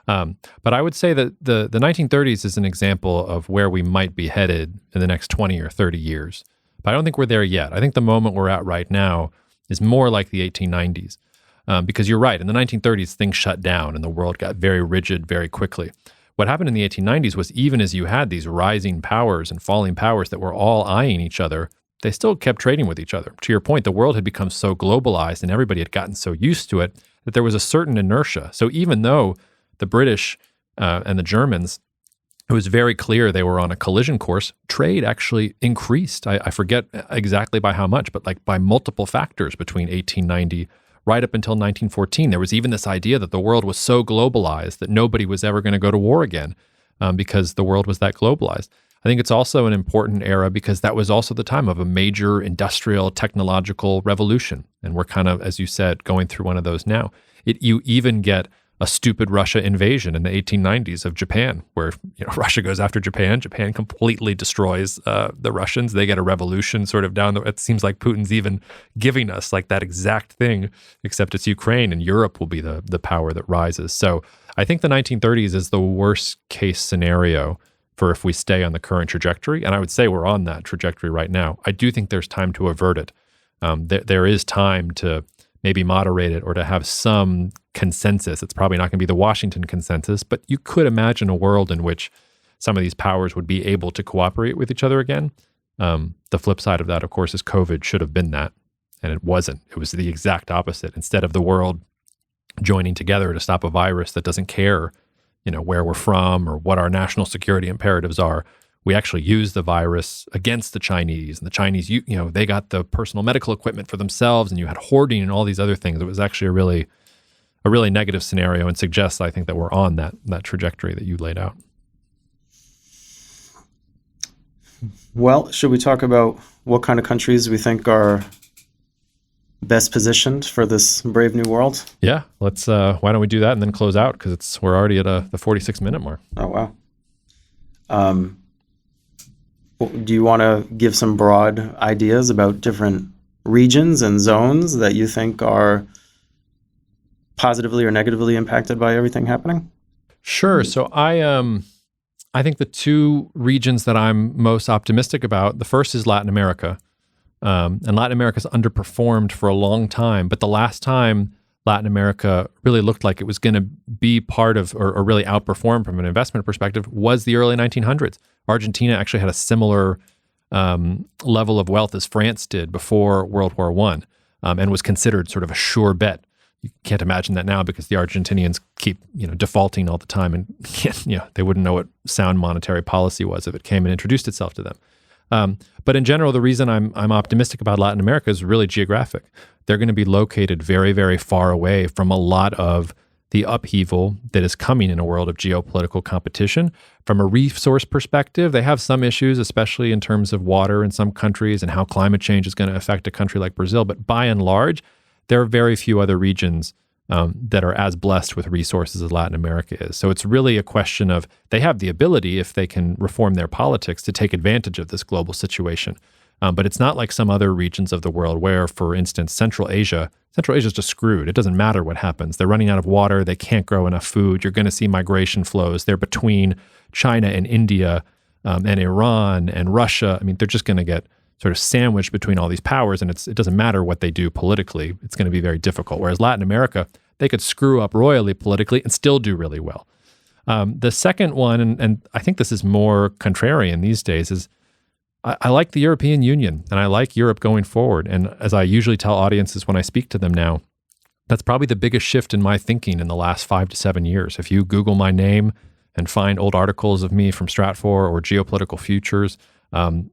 But I would say that the 1930s is an example of where we might be headed in the next 20 or 30 years. But I don't think we're there yet. I think the moment we're at right now is more like the 1890s. Because you're right, in the 1930s, things shut down and the world got very rigid very quickly. What happened in the 1890s was even as you had these rising powers and falling powers that were all eyeing each other, they still kept trading with each other. To your point, the world had become so globalized and everybody had gotten so used to it that there was a certain inertia. So even though the British and the Germans, it was very clear they were on a collision course, trade actually increased. I forget exactly by how much, but like by multiple factors between 1890 right up until 1914. There was even this idea that the world was so globalized that nobody was ever going to go to war again because the world was that globalized. I think it's also an important era because that was also the time of a major industrial technological revolution. And we're kind of, as you said, going through one of those now. You even get a stupid Russia invasion in the 1890s of Japan, where Russia goes after Japan. Japan completely destroys the Russians. They get a revolution sort of down the. It seems like Putin's even giving us like that exact thing, except it's Ukraine, and Europe will be the power that rises. So I think the 1930s is the worst case scenario for if we stay on the current trajectory. And I would say we're on that trajectory right now. I do think there's time to avert it. There is time to maybe moderate it or to have some consensus. It's probably not going to be the Washington consensus, but you could imagine a world in which some of these powers would be able to cooperate with each other again. The flip side of that, of course, is COVID should have been that, and it wasn't. It was the exact opposite. Instead of the world joining together to stop a virus that doesn't care, where we're from or what our national security imperatives are, we actually used the virus against the Chinese. And the Chinese, they got the personal medical equipment for themselves, and you had hoarding and all these other things. It was actually a really negative scenario, and suggests, I think, that we're on that trajectory that you laid out. Well, should we talk about what kind of countries we think are best positioned for this brave new world? Yeah, let's. Why don't we do that and then close out, because we're already at the 46-minute mark. Oh wow. Do you want to give some broad ideas about different regions and zones that you think are positively or negatively impacted by everything happening? Sure. So I think the two regions that I'm most optimistic about, the first is Latin America. And Latin America's underperformed for a long time, but the last time Latin America really looked like it was going to be part of or really outperform from an investment perspective was the early 1900s. Argentina actually had a similar level of wealth as France did before World War I, and was considered sort of a sure bet. You can't imagine that now because the Argentinians keep defaulting all the time, and they wouldn't know what sound monetary policy was if it came and introduced itself to them. But in general, the reason I'm optimistic about Latin America is really geographic. They're going to be located very, very far away from a lot of the upheaval that is coming in a world of geopolitical competition. From a resource perspective, they have some issues, especially in terms of water in some countries and how climate change is going to affect a country like Brazil. But by and large, there are very few other regions that are as blessed with resources as Latin America is. So it's really a question of they have the ability, if they can reform their politics, to take advantage of this global situation. But it's not like some other regions of the world where, for instance, Central Asia is just screwed. It doesn't matter what happens. They're running out of water. They can't grow enough food. You're going to see migration flows. They're between China and India and Iran and Russia. I mean, they're just going to get sort of sandwiched between all these powers, and it doesn't matter what they do politically. It's going to be very difficult. Whereas Latin America, they could screw up royally politically and still do really well. The second one, and I think this is more contrarian these days, is I like the European Union, and I like Europe going forward. And as I usually tell audiences when I speak to them now, that's probably the biggest shift in my thinking in the last 5 to 7 years. If you Google my name and find old articles of me from Stratfor or Geopolitical Futures,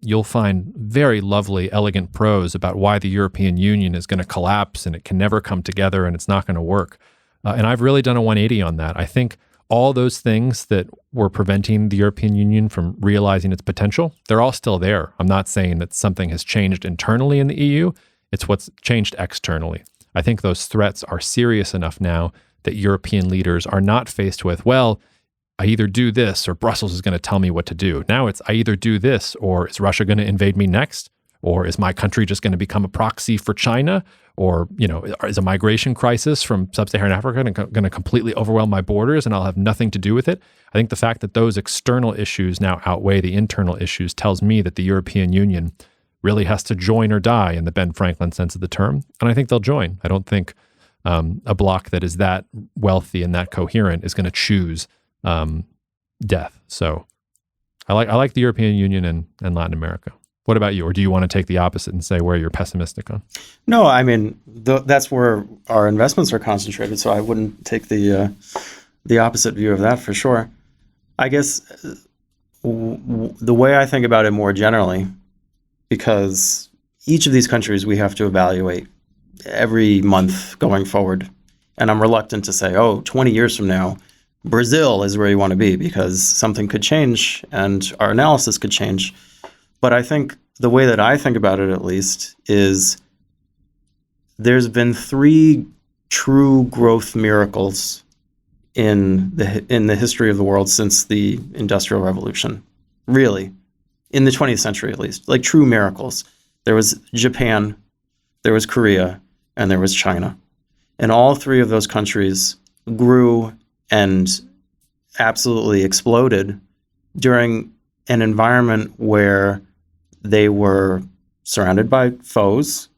you'll find very lovely, elegant prose about why the European Union is going to collapse and it can never come together and it's not going to work. And I've really done a 180 on that. I think all those things that were preventing the European Union from realizing its potential, they're all still there. I'm not saying that something has changed internally in the EU. It's what's changed externally. I think those threats are serious enough now that European leaders are not faced with, well, I either do this or Brussels is going to tell me what to do. Now it's I either do this or is Russia going to invade me next? Or is my country just going to become a proxy for China? Or, is a migration crisis from sub-Saharan Africa going to completely overwhelm my borders and I'll have nothing to do with it? I think the fact that those external issues now outweigh the internal issues tells me that the European Union really has to join or die in the Ben Franklin sense of the term. And I think they'll join. I don't think a bloc that is that wealthy and that coherent is going to choose death. So I like the European Union and Latin America. What about you? Or do you want to take the opposite and say where you're pessimistic on? No, I mean, that's where our investments are concentrated. So I wouldn't take the opposite view of that for sure. I guess the way I think about it more generally, because each of these countries we have to evaluate every month going forward. And I'm reluctant to say, 20 years from now, Brazil is where you want to be because something could change and our analysis could change. But I think the way that I think about it, at least, is there's been 3 true growth miracles in the history of the world since the Industrial Revolution, really, in the 20th century at least, like true miracles. There was Japan, there was Korea, and there was China. And all 3 of those countries grew and absolutely exploded during an environment where they were surrounded by foes,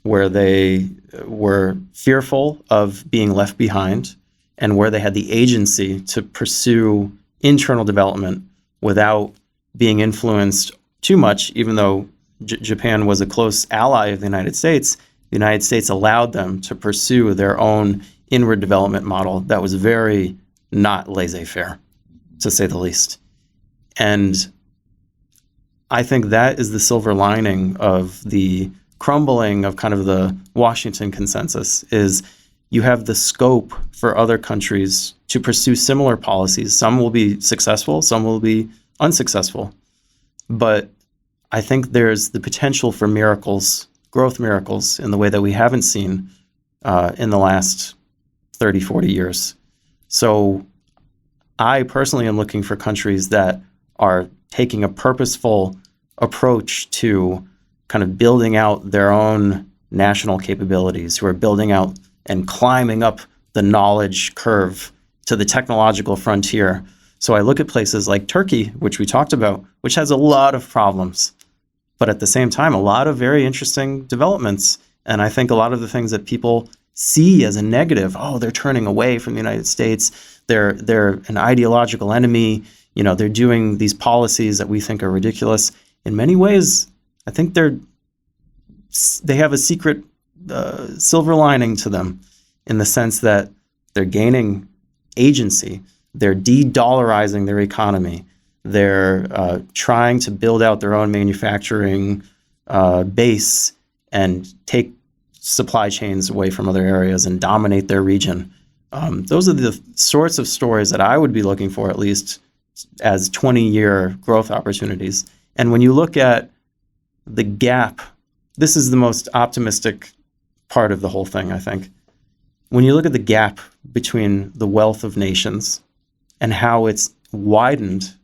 where they were fearful of being left behind, and where they had the agency to pursue internal development without being influenced too much. Even though Japan was a close ally of the United States allowed them to pursue their own inward development model that was very not laissez-faire, to say the least. And I think that is the silver lining of the crumbling of kind of the Washington consensus, is you have the scope for other countries to pursue similar policies. Some will be successful, some will be unsuccessful. But I think there's the potential for miracles, growth miracles, in the way that we haven't seen in the last 30, 40 years. So I personally am looking for countries that are taking a purposeful approach to kind of building out their own national capabilities, who are building out and climbing up the knowledge curve to the technological frontier. So I look at places like Turkey, which we talked about, which has a lot of problems, but at the same time, a lot of very interesting developments. And I think a lot of the things that people see as a negative, oh, they're turning away from the United States, they're an ideological enemy, they're doing these policies that we think are ridiculous. In many ways, I think they have a secret silver lining to them, in the sense that they're gaining agency, they're de-dollarizing their economy, they're trying to build out their own manufacturing base and take supply chains away from other areas and dominate their region. Those are the sorts of stories that I would be looking for, at least as 20-year growth opportunities. And when you look at the gap, this is the most optimistic part of the whole thing, I think. When you look at the gap between the wealth of nations and how it's widened,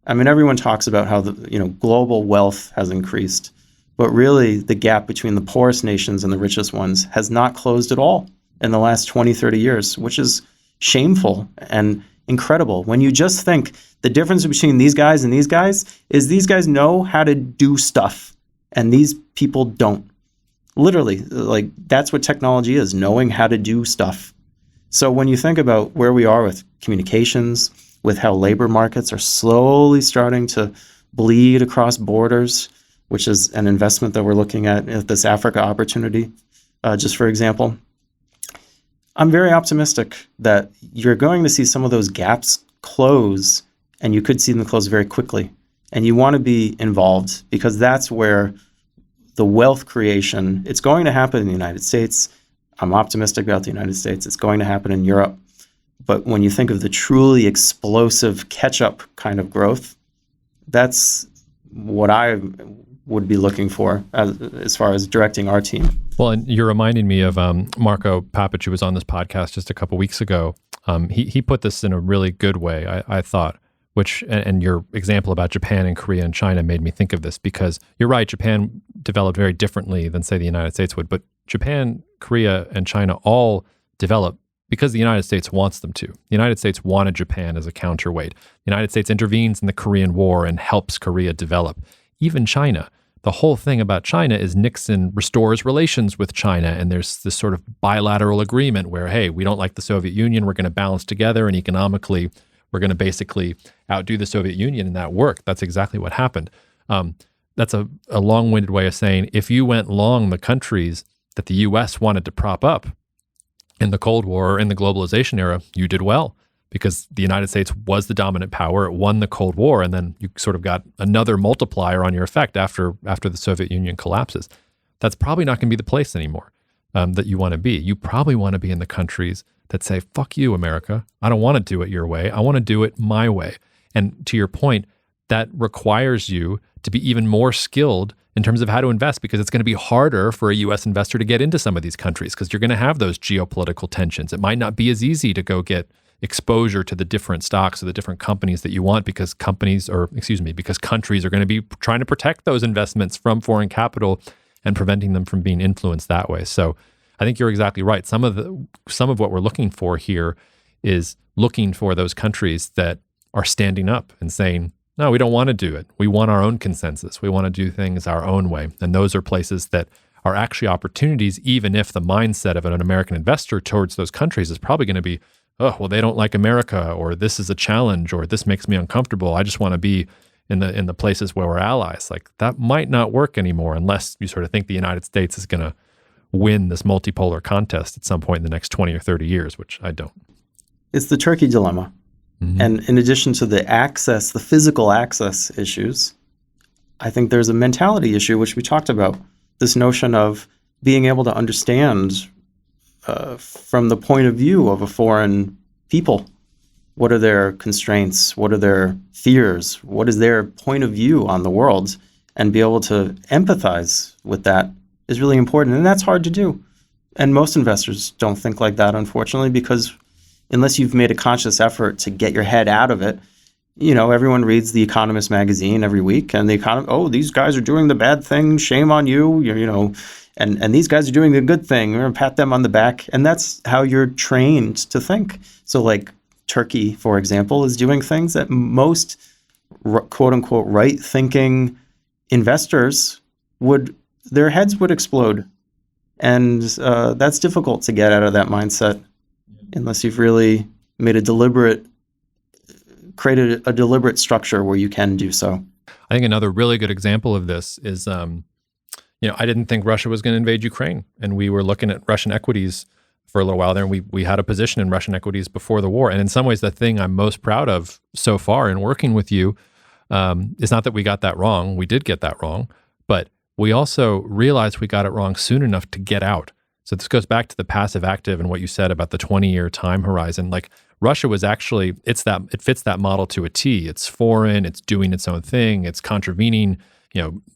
I mean, everyone talks about how the global wealth has increased, but really the gap between the poorest nations and the richest ones has not closed at all in the last 20, 30 years, which is shameful and incredible. When you just think the difference between these guys and these guys is these guys know how to do stuff and these people don't. Literally, like, that's what technology is, knowing how to do stuff. So when you think about where we are with communications, with how labor markets are slowly starting to bleed across borders, which is an investment that we're looking at this Africa opportunity, just for example, I'm very optimistic that you're going to see some of those gaps close, and you could see them close very quickly. And you want to be involved, because that's where the wealth creation, it's going to happen in the United States. I'm optimistic about the United States. It's going to happen in Europe. But when you think of the truly explosive catch-up kind of growth, that's what I would be looking for as far as directing our team. Well, and you're reminding me of Marco Papic, who was on this podcast just a couple weeks ago. He put this in a really good way, I thought, which, and your example about Japan and Korea and China made me think of this, because you're right, Japan developed very differently than, say, the United States would, but Japan, Korea, and China all developed because the United States wants them to. The United States wanted Japan as a counterweight. The United States intervenes in the Korean War and helps Korea develop. Even China. The whole thing about China is Nixon restores relations with China, and there's this sort of bilateral agreement where, hey, we don't like the Soviet Union, we're going to balance together, and economically, we're going to basically outdo the Soviet Union, and that worked. That's exactly what happened. That's a long-winded way of saying, if you went long the countries that the U.S. wanted to prop up in the Cold War or in the globalization era, you did well, because the United States was the dominant power. It won the Cold War, and then you sort of got another multiplier on your effect after the Soviet Union collapses. That's probably not going to be the place anymore that you want to be. You probably want to be in the countries that say, fuck you, America. I don't want to do it your way. I want to do it my way. And to your point, that requires you to be even more skilled in terms of how to invest, because it's going to be harder for a U.S. investor to get into some of these countries because you're going to have those geopolitical tensions. It might not be as easy to go get exposure to the different stocks or the different companies that you want because countries are going to be trying to protect those investments from foreign capital and preventing them from being influenced that way. So I think you're exactly right. Some of what we're looking for here is looking for those countries that are standing up and saying, no, we don't want to do it. We want our own consensus. We want to do things our own way. And those are places that are actually opportunities, even if the mindset of an American investor towards those countries is probably going to be, oh, well, they don't like America, or this is a challenge, or this makes me uncomfortable. I just want to be in the places where we're allies. Like, that might not work anymore unless you sort of think the United States is going to win this multipolar contest at some point in the next 20 or 30 years, which I don't. It's the Turkey dilemma. Mm-hmm. And in addition to the physical access issues, I think there's a mentality issue, which we talked about, this notion of being able to understand from the point of view of a foreign people. What are their constraints? What are their fears? What is their point of view on the world? And be able to empathize with that is really important. And that's hard to do. And most investors don't think like that, unfortunately, because unless you've made a conscious effort to get your head out of it, everyone reads The Economist magazine every week, and these guys are doing the bad thing, shame on you, and these guys are doing the good thing, we're going to pat them on the back. And that's how you're trained to think. So like Turkey, for example, is doing things that most quote unquote right-thinking investors their heads would explode. And that's difficult to get out of that mindset unless you've really created a deliberate structure where you can do so. I think another really good example of this is, I didn't think Russia was going to invade Ukraine, and we were looking at Russian equities for a little while there, and we had a position in Russian equities before the war. And in some ways, the thing I'm most proud of so far in working with you is not that we got that wrong. We did get that wrong, but we also realized we got it wrong soon enough to get out. So this goes back to the passive active and what you said about the 20-year time horizon. Like, Russia was actually, it fits that model to a T. It's foreign, it's doing its own thing, it's contravening,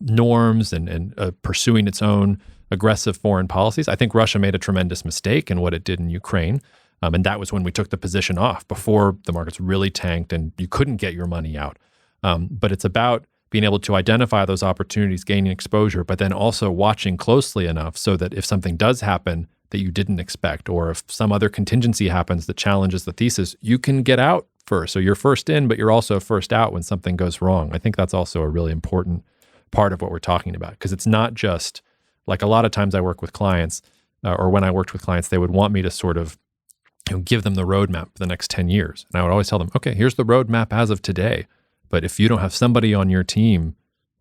norms and pursuing its own aggressive foreign policies. I think Russia made a tremendous mistake in what it did in Ukraine. And that was when we took the position off, before the markets really tanked and you couldn't get your money out. But it's about being able to identify those opportunities, gaining exposure, but then also watching closely enough so that if something does happen that you didn't expect, or if some other contingency happens that challenges the thesis, you can get out first. So you're first in, but you're also first out when something goes wrong. I think that's also a really important part of what we're talking about, because it's not just like, a lot of times I work with clients, or when I worked with clients, they would want me to sort of give them the roadmap for the next 10 years. And I would always tell them, okay, here's the roadmap as of today. But if you don't have somebody on your team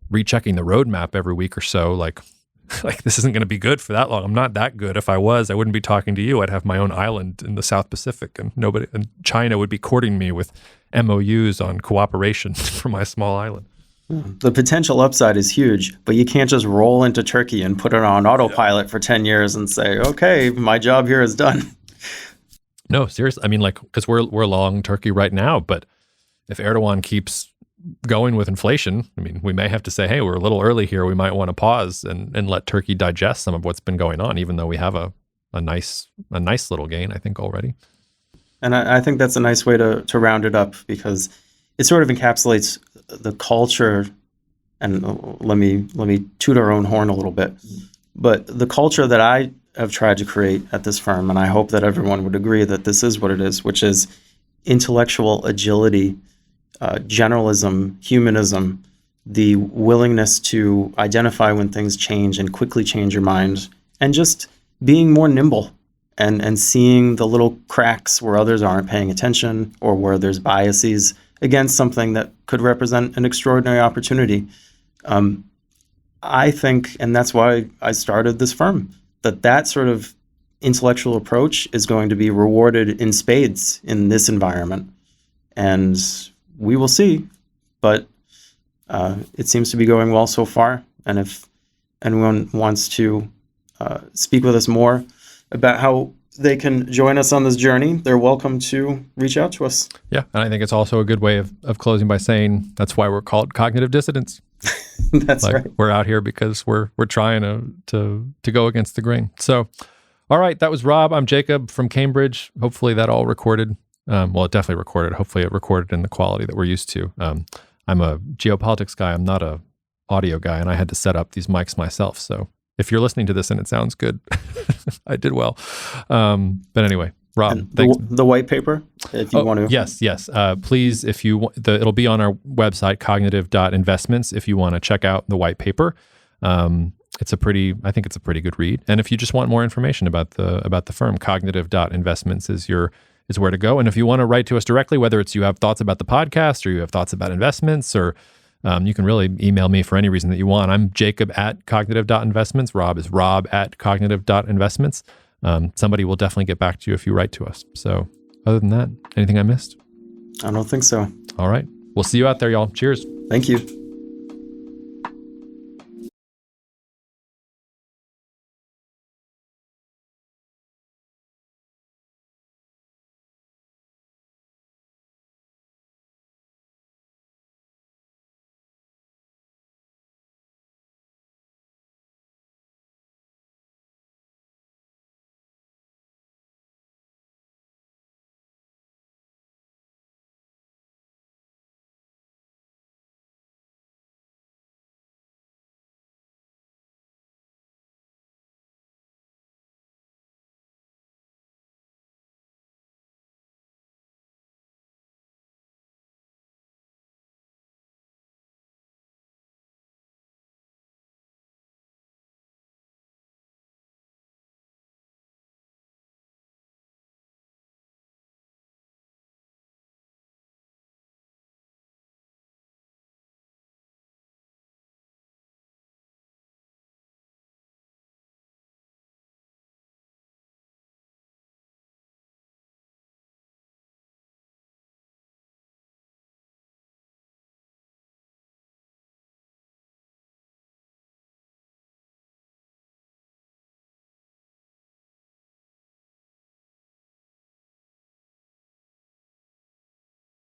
rechecking the roadmap every week or so, like this isn't going to be good for that long. I'm not that good. If I was, I wouldn't be talking to you. I'd have my own island in the South Pacific, and China would be courting me with MOUs on cooperation for my small island. The potential upside is huge, but you can't just roll into Turkey and put it on autopilot for 10 years and say, okay, my job here is done. No, seriously. I mean, because we're long Turkey right now, but if Erdogan keeps going with inflation, I mean, we may have to say, hey, we're a little early here. We might want to pause and let Turkey digest some of what's been going on, even though we have a nice little gain, I think, already. And I think that's a nice way to round it up, because it sort of encapsulates the culture. And let me toot our own horn a little bit. But the culture that I have tried to create at this firm, and I hope that everyone would agree that this is what it is, which is intellectual agility, generalism, humanism, the willingness to identify when things change and quickly change your mind, and just being more nimble and seeing the little cracks where others aren't paying attention, or where there's biases against something that could represent an extraordinary opportunity. I think, and that's why I started this firm, that sort of intellectual approach is going to be rewarded in spades in this environment. And we will see, but it seems to be going well so far. And if anyone wants to speak with us more about how they can join us on this journey, they're welcome to reach out to us. Yeah, and I think it's also a good way of closing by saying that's why we're called cognitive dissidents. That's right. We're out here because we're trying to go against the grain. So, all right, that was Rob. I'm Jacob from Cambridge. Hopefully that all recorded. Well, it definitely recorded. Hopefully it recorded in the quality that we're used to. I'm a geopolitics guy. I'm not a audio guy, and I had to set up these mics myself. So if you're listening to this and it sounds good, I did well. But anyway, Rob, thanks. The white paper, if you want to. Yes. Please, if you it'll be on our website, cognitive.investments, if you want to check out the white paper. I think it's a pretty good read. And if you just want more information about the firm, cognitive.investments is where to go. And if you want to write to us directly, whether it's you have thoughts about the podcast or you have thoughts about investments, or you can really email me for any reason that you want. I'm Jacob@cognitive.investments. Rob is Rob@cognitive.investments. Somebody will definitely get back to you if you write to us. So other than that, anything I missed? I don't think so. All right. We'll see you out there, y'all. Cheers. Thank you.